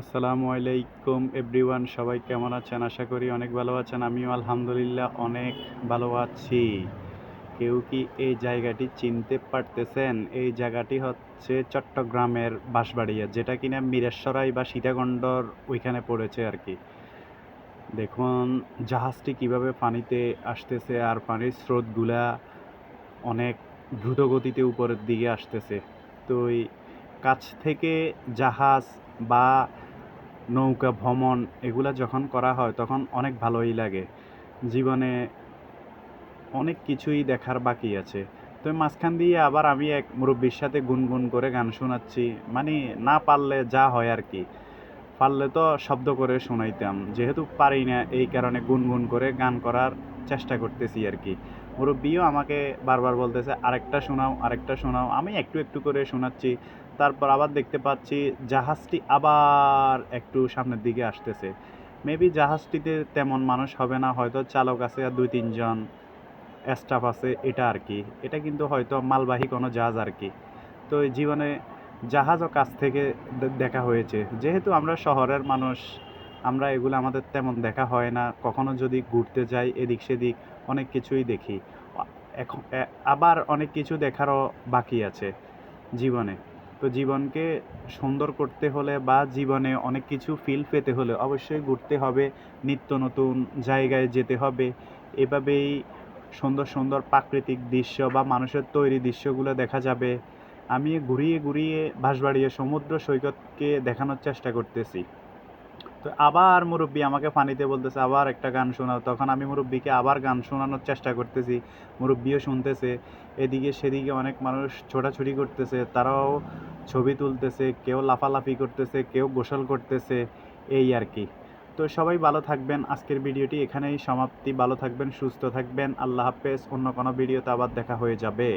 আসসালামু আলাইকুম এভরিওয়ান, সবাই কেমন আছেন? আশা করি অনেক ভালো আছেন। আমিও আলহামদুলিল্লাহ অনেক ভালো আছি। কেউ কি এই জায়গাটি চিনতে পারতেছেন? এই জায়গাটি হচ্ছে চট্টগ্রামের বাঁশবাড়িয়া, যেটা কিনা মিরেশ্বরাই বা সীতাকুণ্ডর ওইখানে পড়েছে আর কি। দেখুন জাহাজটি কিভাবে পানিতে আসতেছে, আর পানির স্রোতগুলা অনেক দ্রুত গতিতে উপরের দিকে আসতেছে। তো এই কাছ থেকে জাহাজ বা নৌকা ভ্রমণ এগুলা যখন করা হয় তখন অনেক ভালোই লাগে। জীবনে অনেক কিছুই দেখার বাকি আছে। তো মাঝখান দিয়ে আবার আমি এক মুরব্বির সাথে গুনগুন করে গান শোনাচ্ছি। মানে না পারলে যা হয় আর কি। পারলে তো শব্দ করে শোনাইতাম। যেহেতু পারি না এই কারণে গুনগুন করে গান করার চেষ্টা করতেছি আর কি। মুরব্বিও আমাকে বারবার বলতেছে, আরেকটা শোনাও, আরেকটা শোনাও। আমি একটু একটু করে শোনাচ্ছি। তারপর আবার দেখতে পাচ্ছি জাহাজটি আবার একটু সামনের দিকে আসতেছে। মেবি জাহাজটিতে তেমন মানুষ হবে না, হয়তো চালক আছে আর ২-৩ জন স্টাফ আছে, এটা আর কি। এটা কিন্তু হয়তো মালবাহী কোনো জাহাজ আর কি। তো এই জীবনে জাহাজও কাছ থেকে দেখা হয়েছে। যেহেতু আমরা শহরের মানুষ, আমরা এগুলো আমাদের তেমন দেখা হয় না। কখনো যদি ঘুরতে যাই এদিক সেদিক অনেক কিছুই দেখি। এখন আবার অনেক কিছু দেখারও বাকি আছে জীবনে। তো জীবনকে সুন্দর করতে হলে বা জীবনে অনেক কিছু ফিল পেতে হলে অবশ্যই ঘুরতে হবে, নিত্য নতুন জায়গায় যেতে হবে। এভাবেই সুন্দর সুন্দর প্রাকৃতিক দৃশ্য বা মানুষের তৈরি দৃশ্যগুলো দেখা যাবে। আমি ঘুরিয়ে ঘুরিয়ে বাঁশবাড়িয়া সমুদ্র সৈকতকে দেখানোর চেষ্টা করতেছি। তো আবার মুরব্বি আমাকে পানিতে বলতেছে, আবার একটা গান শোনাও। তখন আমি মুরব্বিকে আবার গান শোনানোর চেষ্টা করতেছি। মুরব্বিও শুনতেছে। এদিকে সেদিকে অনেক মানুষ ছোটাছুটি করতেছে, তারাও ছবি তুলতেছে, কেউ লাফালাফি করতেছে, কেউ গোসল করতেছে, এই আর কি। তো সবাই ভালো থাকবেন। আজকের ভিডিওটি এখানেই সমাপ্তি। ভালো থাকবেন, সুস্থ থাকবেন। আল্লাহ হাফেজ। অন্য কোনো ভিডিওতে আবার দেখা হয়ে যাবে।